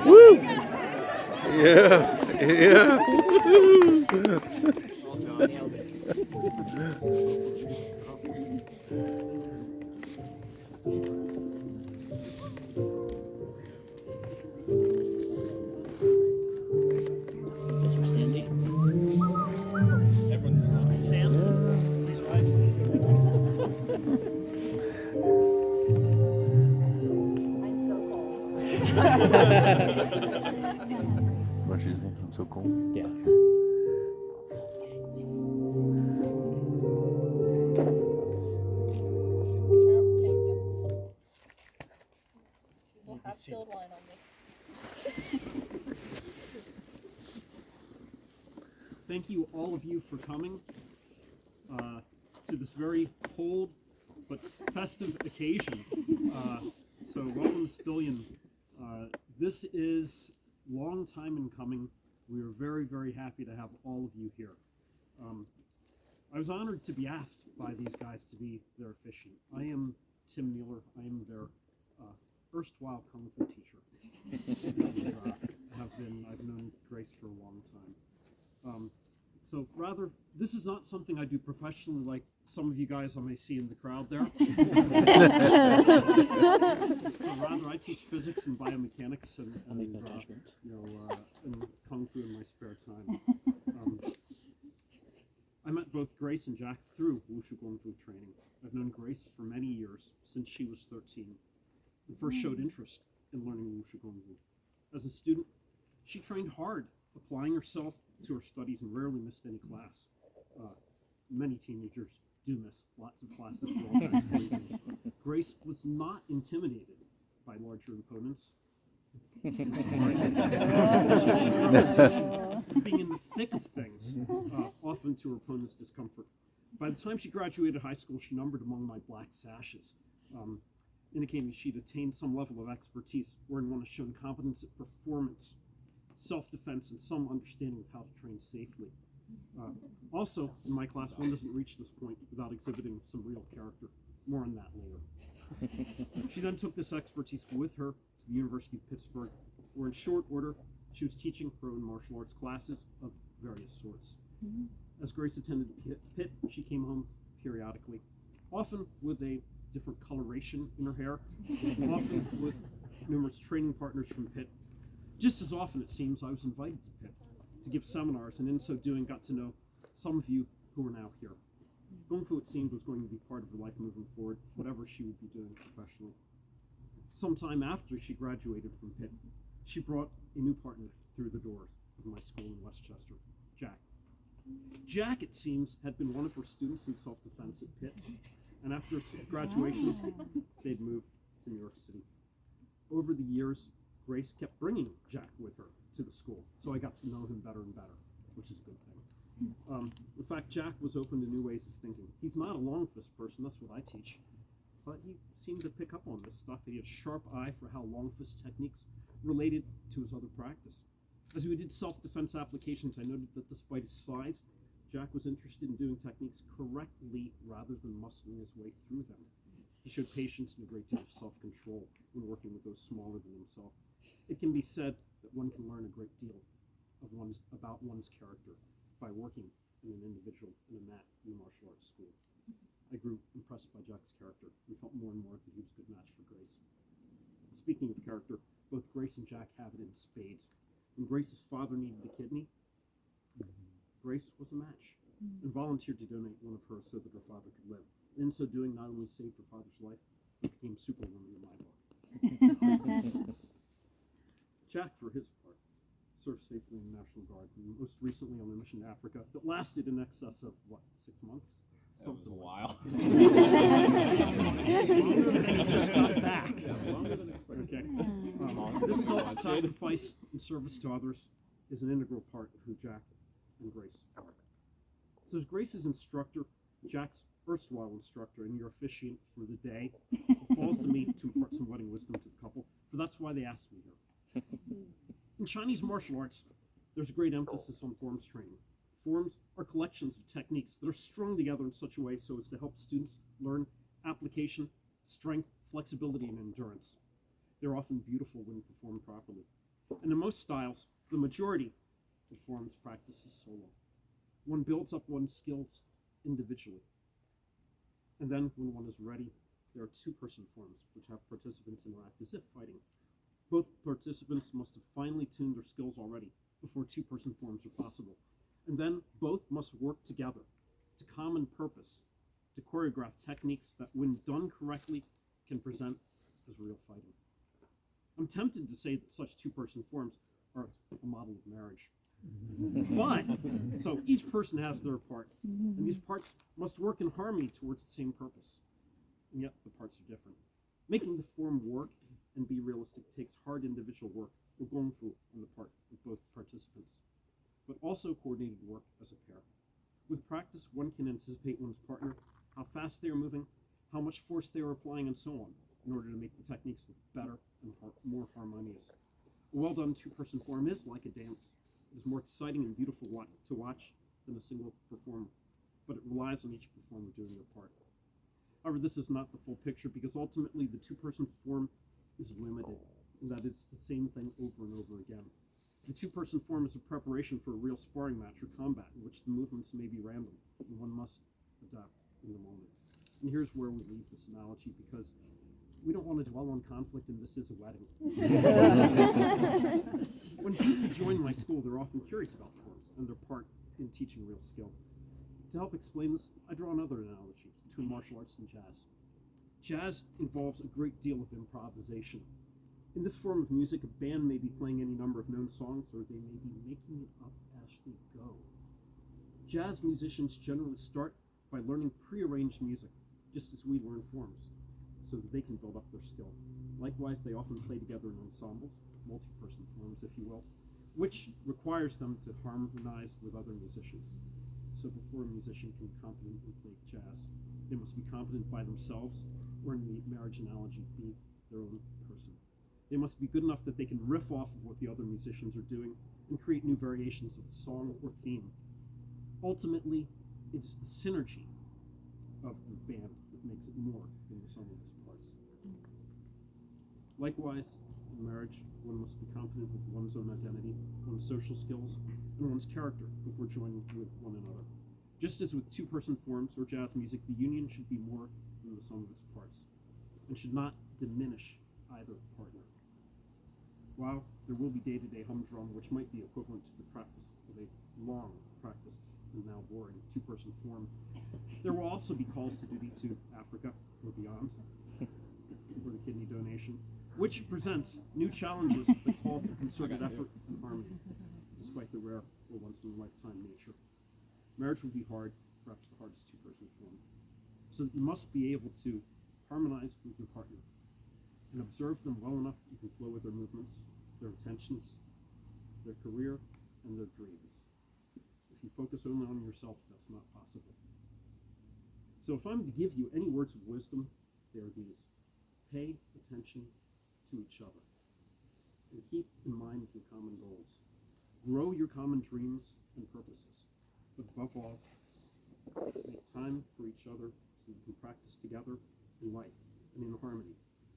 Woo! Yeah, yeah. What you think? I'm so cool. Yeah. We'll have spilled wine on me. Thank you, all of you, for coming to this very cold but festive occasion. So welcome, Spillion. This is long time in coming. We are very, very happy to have all of you here. I was honored to be asked by these guys to be their officiant. I am Tim Mueller. I am their erstwhile Kung Fu teacher. And, I've known Grace for a long time. So rather, this is not something I do professionally like some of you guys I may see in the crowd there. So rather, I teach physics and biomechanics and Kung Fu in my spare time. I met both Grace and Jack through Wushu Kung Fu training. I've known Grace for many years, since she was 13, and first showed interest in learning Wushu Kung Fu. As a student, she trained hard, applying herself to her studies and rarely missed any class. Many teenagers do miss lots of classes for all kinds of reasons. Grace was not intimidated by larger opponents. Being in the thick of things, often to her opponent's discomfort. By the time she graduated high school, she numbered among my black sashes, indicating she'd attained some level of expertise wherein one has shown competence at performance, self-defense, and some understanding of how to train safely. Also, in my class, one doesn't reach this point without exhibiting some real character. More on that later. She then took this expertise with her to the University of Pittsburgh, where in short order, she was teaching her own martial arts classes of various sorts. As Grace attended Pitt, she came home periodically, often with a different coloration in her hair, often with numerous training partners from Pitt. Just as often, it seems, I was invited to Pitt to give seminars, and in so doing got to know some of you who are now here. Kung Fu, it seemed, was going to be part of her life moving forward, whatever she would be doing professionally. Sometime after she graduated from Pitt, she brought a new partner through the doors of my school in Westchester, Jack. Jack, it seems, had been one of her students in self-defense at Pitt, and after graduation, they'd moved to New York City. Over the years, Grace kept bringing Jack with her to the school, so I got to know him better and better, which is a good thing. In fact, Jack was open to new ways of thinking. He's not a long fist person, that's what I teach, but he seemed to pick up on this stuff. He had a sharp eye for how long fist techniques related to his other practice. As we did self-defense applications, I noted that despite his size, Jack was interested in doing techniques correctly rather than muscling his way through them. He showed patience and a great deal of self-control when working with those smaller than himself. It can be said that one can learn a great deal about one's character by working in an individual in a mat in a martial arts school. I grew impressed by Jack's character and felt more and more that he was a good match for Grace. Speaking of character, both Grace and Jack have it in spades. When Grace's father needed a kidney, Grace was a match and volunteered to donate one of hers so that her father could live. In so doing, not only saved her father's life, but became Superwoman in my book. Jack, for his part, served safely in the National Guard, and most recently on a mission to Africa that lasted in excess of, 6 months? That was a while. Longer than he just got back. Longer than expected. Okay. This self-sacrifice in service to others is an integral part of who Jack and Grace are. So as Grace's instructor, Jack's erstwhile instructor, and your officiant for the day, it falls to me to impart some wedding wisdom to the couple, for that's why they asked me here. In Chinese martial arts, there's a great emphasis on forms training. Forms are collections of techniques that are strung together in such a way so as to help students learn application, strength, flexibility, and endurance. They're often beautiful when performed properly. And in most styles, the majority of forms practices solo. One builds up one's skills individually. And then, when one is ready, there are two-person forms, which have participants interact as if fighting. Both participants must have finely tuned their skills already before two-person forms are possible. And then both must work together to common purpose, to choreograph techniques that, when done correctly, can present as real fighting. I'm tempted to say that such two-person forms are a model of marriage. But, so each person has their part, and these parts must work in harmony towards the same purpose. And yet, the parts are different. Making the form work and be realistic takes hard individual work, or gongfu, on the part of both participants, but also coordinated work as a pair. With practice, one can anticipate one's partner, how fast they are moving, how much force they are applying, and so on, in order to make the techniques look better and more harmonious. A well-done two-person form is like a dance. It is more exciting and beautiful to watch than a single performer, but it relies on each performer doing their part. However, this is not the full picture, because ultimately the two-person form is limited, in that it's the same thing over and over again. The two-person form is a preparation for a real sparring match or combat, in which the movements may be random, and one must adapt in the moment. And here's where we leave this analogy, because we don't want to dwell on conflict, and this is a wedding. When people join my school, they're often curious about forms and their part in teaching real skill. To help explain this, I draw another analogy between martial arts and jazz. Jazz involves a great deal of improvisation. In this form of music, a band may be playing any number of known songs, or they may be making it up as they go. Jazz musicians generally start by learning prearranged music, just as we learn forms, so that they can build up their skill. Likewise, they often play together in ensembles, multi-person forms, if you will, which requires them to harmonize with other musicians. So before a musician can competently play jazz, they must be competent by themselves, or in the marriage analogy, be their own person. They must be good enough that they can riff off of what the other musicians are doing and create new variations of the song or theme. Ultimately, it is the synergy of the band that makes it more than the sum of its parts. Likewise, in marriage, one must be confident with one's own identity, one's social skills, and one's character before joining with one another. Just as with two-person forms or jazz music, the union should be more than the sum of its parts, and should not diminish either partner. While there will be day-to-day humdrum, which might be equivalent to the practice of a long practiced and now boring two-person form, there will also be calls to duty to Africa or beyond, for the kidney donation, which presents new challenges that call for concerted effort and harmony, despite the rare or once-in-a-lifetime nature. Marriage will be hard, perhaps the hardest two-person form, so that you must be able to harmonize with your partner and observe them well enough that you can flow with their movements, their intentions, their career, and their dreams. If you focus only on yourself, that's not possible. So if I'm to give you any words of wisdom, they are these. Pay attention to each other, and keep in mind your common goals. Grow your common dreams and purposes, but above all, make time for each other so you can practice together in life and in harmony,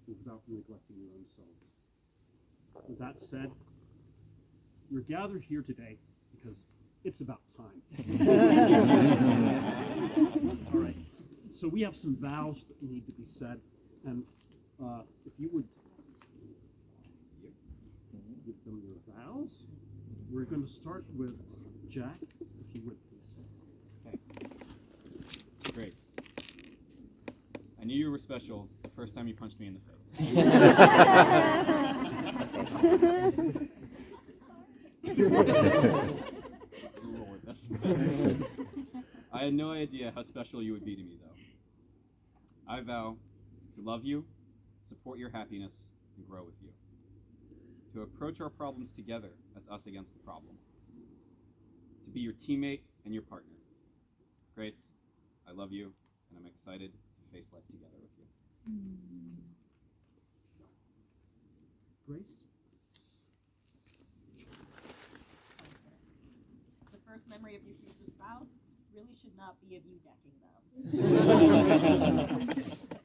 without neglecting your own selves. With that said, we're gathered here today because it's about time. All right, so we have some vows that need to be said, and if you would give them your vows, we're going to start with Jack, if you would, please. Okay. Grace, I knew you were special the first time you punched me in the face. We'll roll with this. I had no idea how special you would be to me, though. I vow to love you, support your happiness, and grow with you. To approach our problems together as us against the problem. To be your teammate and your partner. Grace, I love you, and I'm excited to face life together with you. Grace? The first memory of your future spouse really should not be of you decking them.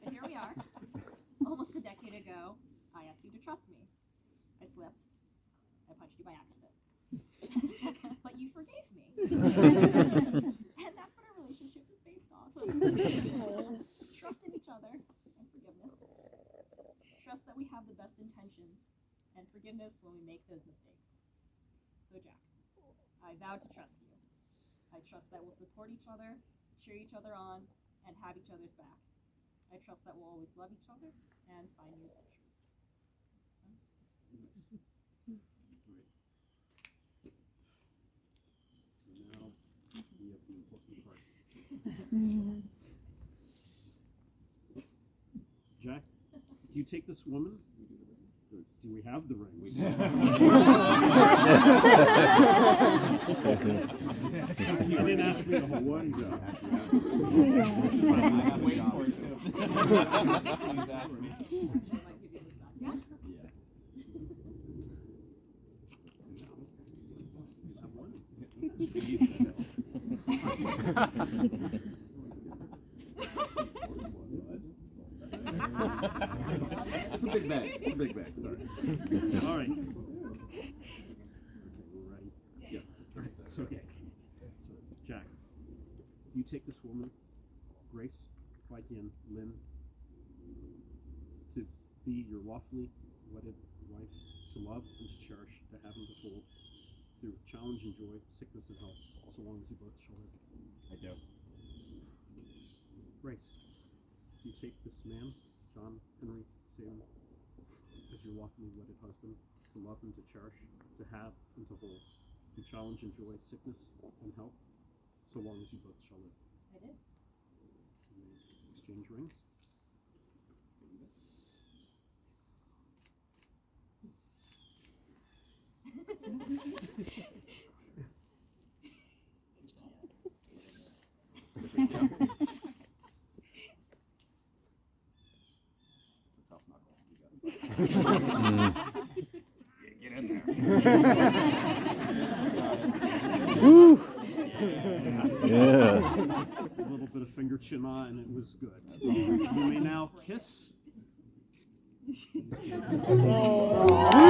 But here we are, almost And that's what our relationship is based off of. Trust in each other and forgiveness. Trust that we have the best intentions and forgiveness when we make those mistakes. So Jack, I vow to trust you. I trust that we'll support each other, cheer each other on, and have each other's back. I trust that we'll always love each other and find new adventures. So now we have the important part. Jack, do you take this woman? Or do we have the ring? You didn't ask me the whole one, Joe. I'm waiting for it too. Please ask me. Yeah? It's a big bag. It's a big bag. Sorry. All right. Right. Yes. So, okay. So, Jack, do you take this woman, Grace, Yin, Lynn, to be your lawfully wedded wife, to love and to cherish, to have and to hold, through challenge and joy, sickness and health, so long as you both shall live? I do. Grace, do you take this man, John Henry Salem, as your lawfully wedded husband, to love and to cherish, to have and to hold, to challenge and joy, sickness and health, so long as you both shall live? I did. You may exchange rings. It's a tough knuckle. You got it. Get in there. Woo! Yeah. A little bit of finger chin on, and it was good. That's all. You may now kiss. Just kidding. Woo!